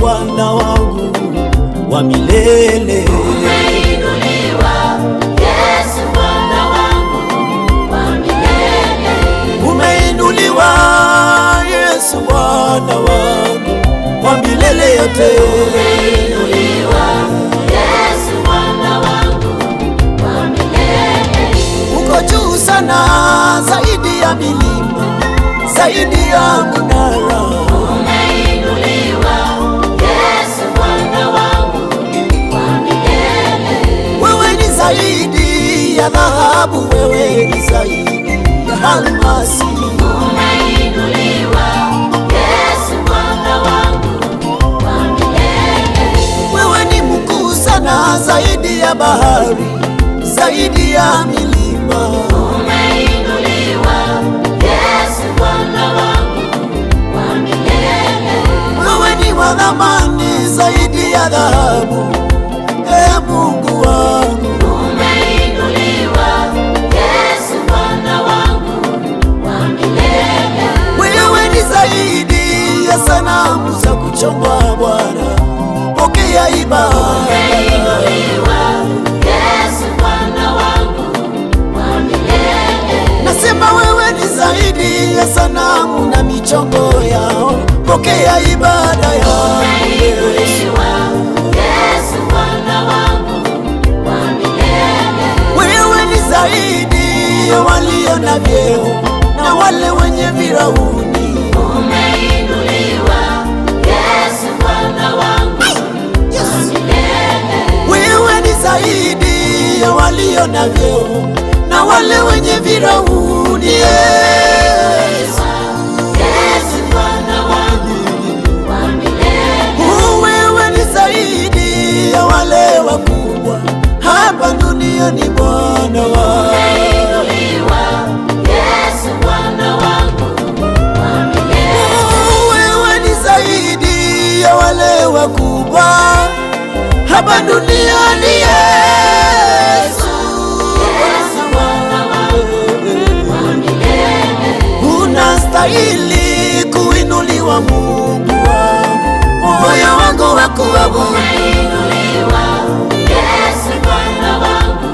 Bwana wangu wa milele. Umeinuliwa Yesu Bwana wangu wa milele. Umeinuliwa Yesu Bwana wangu wa milele yote. Umeinuliwa Yesu Bwana wangu wa milele. Uko juu sana zaidi ya milima, zaidi ya munara. Umeinuliwa Yesu Bwana wangu wa milele. Wewe ni zaidi ya dhahabu, wewe ni zaidi ya almasi. Umeinuliwa Yesu Bwana wangu wa milele. Wewe ni mkuu sana zaidi ya bahari, zaidi ya milima. Umeinuliwa Yesu Bwana wangu wa milele. Wewe ni wa thamani zaidi ya dhahabu, Mungu wangu. Umeinuliwa Yesu Bwana wangu wa milele. Wewe ni zaidi ya sanamu za kuchongwa Bwana, pokea ibada. Umeinuliwa Yesu Bwana wangu wa milele. Nasema wewe ni zaidi ya sanamu na michongo yao, pokea ibada yao. Umeinuliwa Yesu Bwana wangu wa milele. Wewe ni zaidi ya walio na vyeo na wale wenye virauni. Umeinuliwa Yesu Bwana wangu wa milele. Wewe ni zaidi ya walio na vyeo na wale wenye virauni. Yesu Bwana wangu wa milele. Wewe ni zaidi ya wale wakubwa hapa duniani Bwana wangu. Umeinuliwa Yesu Bwana wangu wa milele. Wewe ni zaidi ya wale wakubwa hapa duniani Yesu. Bwana wangu wa milele. Unastahili kuinuliwa Mungu wangu, moyo wangu wa kuabudu. Umeinuliwa Yesu Bwana wangu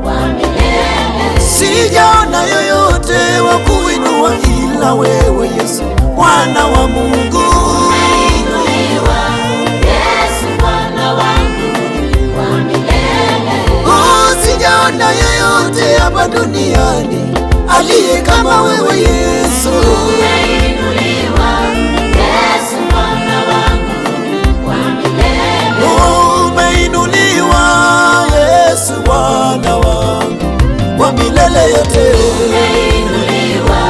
wa milele. Sijaona yoyote wa kuinua ila wewe Yesu, Mwana wa Mungu. Umeinuliwa Yesu Bwana wangu wa milele. Sijaona yoyote hapa duniani aliye kama wewe Yesu. Umeinuliwa Yesu Bwana wangu wa milele. Umeinuliwa Yesu Bwana wangu wa milele yote. Umeinuliwa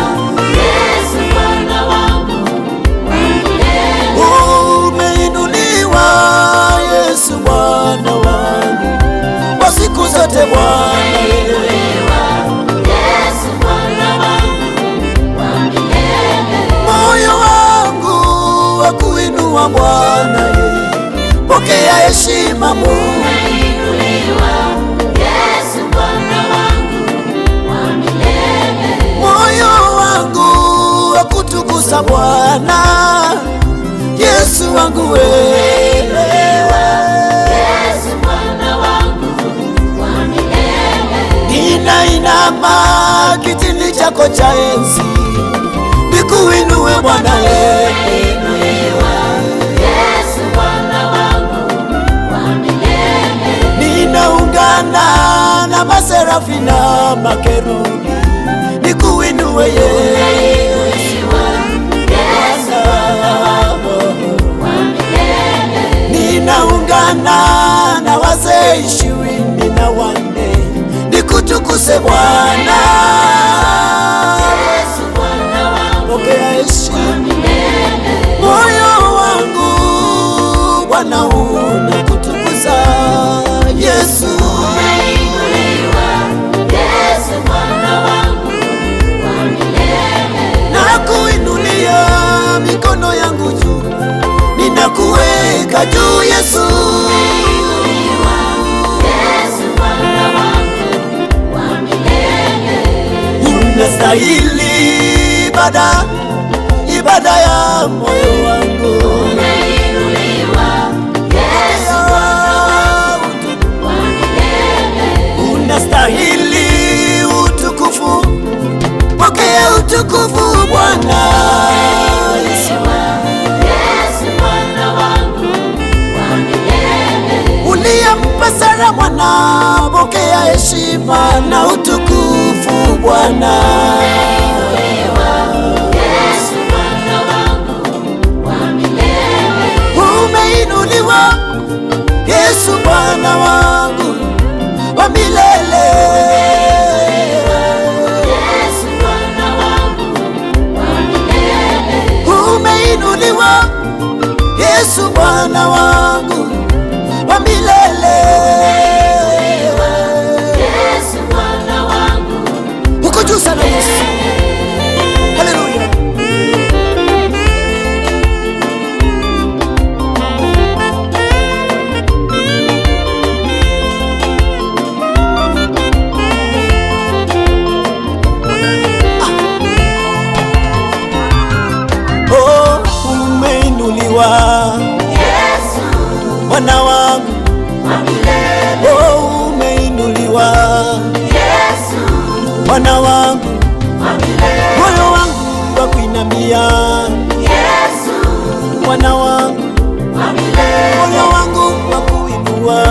Yesu Bwana wangu wa milele. Umeinuliwa Yesu Bwana wangu kwa siku zote Bwana. Umeinuliwa Yesu Bwana wangu wa milele. Moyo wangu wa kuinua Bwana, pokea heshima Mungu. Umeinuliwa Yesu Bwana wangu wa milele. Moyo wangu wa kutukuza Bwana, Yesu wangu wewe. Yesu Bwana wangu wa milele. Ninainama kitini chako cha enzi, nikuinue Bwana wewe. Umeinuliwa Yesu Bwana wangu wa milele. Ninaungana na maserafi na makerubi, nikuinue Yesu. Umeinuliwa Yesu Bwana wangu wa milele. Ninaungana na wazee 24 nikutukuse Bwana. Yesu Bwana wangu Pokea wa heshima milele. moyo wangu Bwana, unakutukuza Yesu. Umeinuliwa Yesu Bwana wangu wa milele. Nakuinulia mikono yangu juu, ninakuweka juu Yesu. Umeinuliwa Yesu Bwana wangu wa milele. Unastahili ibada ya moyo wangu. Umeinuliwa Bwana, pokea heshima na utukufu Bwana. Yesu Bwana wangu wa milele. Umeinuliwa Yesu Bwana wangu wa milele. Yesu Bwana wangu wa milele. Umeinuliwa Yesu Bwana wangu wa milele. Yesu Bwana wangu. Uko juu sana Yesu. Haleluya. Oh, umeinuliwa Yesu Bwana wangu wa milele. oh, umeinuliwa Yesu Bwana wangu, wa milele. moyo wangu wa kuinamia Yesu Bwana wangu, wa milele. moyo wangu wa kuinua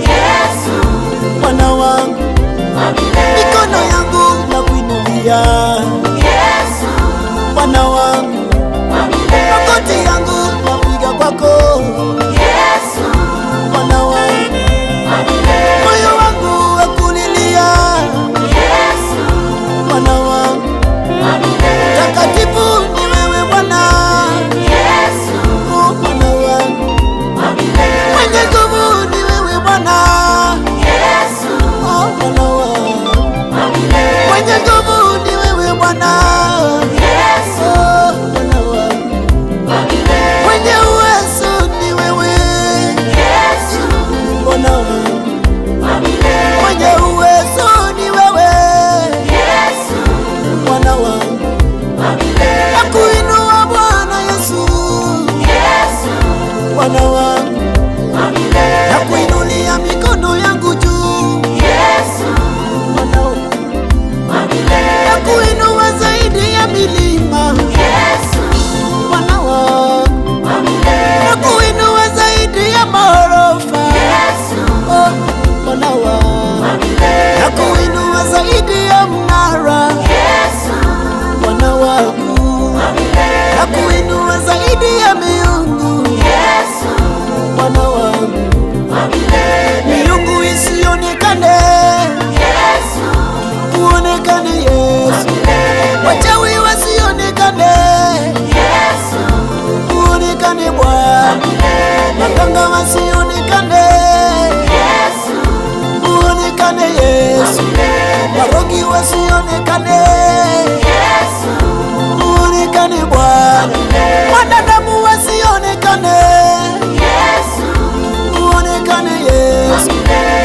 Yesu Bwana wangu, wa milele. mikono yangu na kuinulia Yesu Bwana wangu, wa milele. magoti yangu napiga kwako Yesu Bwana wangu, wa milele. moyo wangu wa kulilia Yesu Bwana wangu, wa milele. takatifu ni wewe Bwana, Yesu oh, Bwana wangu, wa milele. mwenye nguvu ni wewe Bwana, Yesu oh, Bwana wangu, wa milele. mwenye nguvu ni wewe Bwana, Yesu oh, Bwana wangu, wa milele. mwenye uwezo ni wewe Yesu Bwana wangu, wa milele. mwenye uwezo ni wewe Yesu Bwana wangu, wa milele. nakuinua Bwana Yesu Yesu Bwana wangu, wa milele. nakuinulia mikono yangu juu Yesu Bwana wangu, wa milele. nakuinua zaidi ya milima Yesu Bwana wangu, wa milele. nakuinua zaidi ya maorofa Yesu oh, Bwana wangu, wa milele. nakuinua zaidi ya mnara Yesu Bwana wangu, wa milele. nakuinua zaidi ya miungu Yesu Bwana wangu, wa milele. miungu isionekane Yesu uonekane Yesu, wachawi wasionekane Yesu uonekane Bwana, maganga wasionekane Yesu uonekane Yesu, warogi wasionekane Yesu uonekane Bwana, wanadamu wasionekane Yesu uonekane Yesu,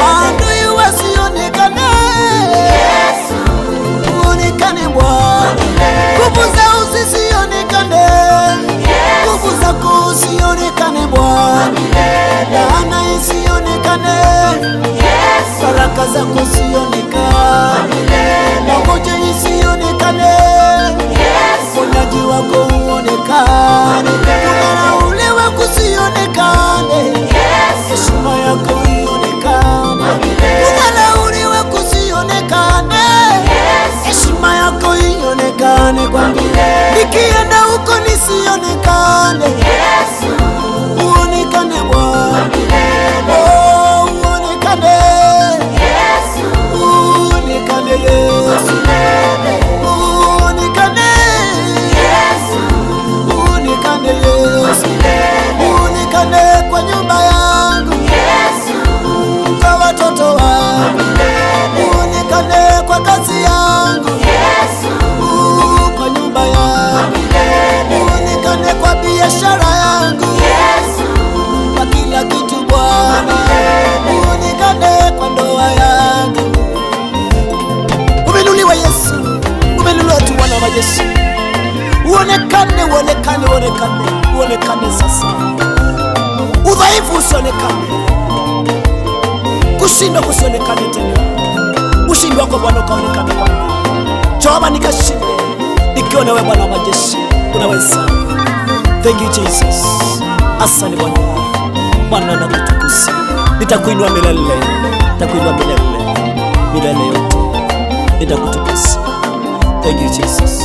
maadui wasionekane uonekane Bwana, nguvu zao zisionekane, nguvu zako usionekane Bwana, laana isionekane, baraka zako zionekane, magonjwa isionekane, uponyaji wako uonekane, kudharauliwa kusionekane, heshima yako ionekane, kudharauliwa kusionekane, heshima yako ionekane kwangu, nikienda huko nisionekane, uonekane Bwana, oh, uonekane, uonekane Yesu, uonekane, uonekane Yesu, uonekane kwa nyumba yangu, kwa watoto wangu, uonekane kwa kazi yangu, kwa nyumba yangu, uonekane kwa biashara yangu, kwa kila kitu Bwana, uonekane kwa ndoa yangu. Umeinuliwa Yesu, umeinuliwa tu Bwana wa majeshi, uonekane, uonekane, uonekane, uonekane sasa, udhaifu usionekane, kushindwa kusionekane tena, ushindi wako Bwana ukaonekane kwangu. Jehova, nikashinde nikiwa na wewe Bwana wa majeshi, unaweza. Thank you Jesus, asante Bwana, Bwana nakutukuza, nitakuinua milele. nitakuinua milele yote, nitakutukuza. Thank you Jesus.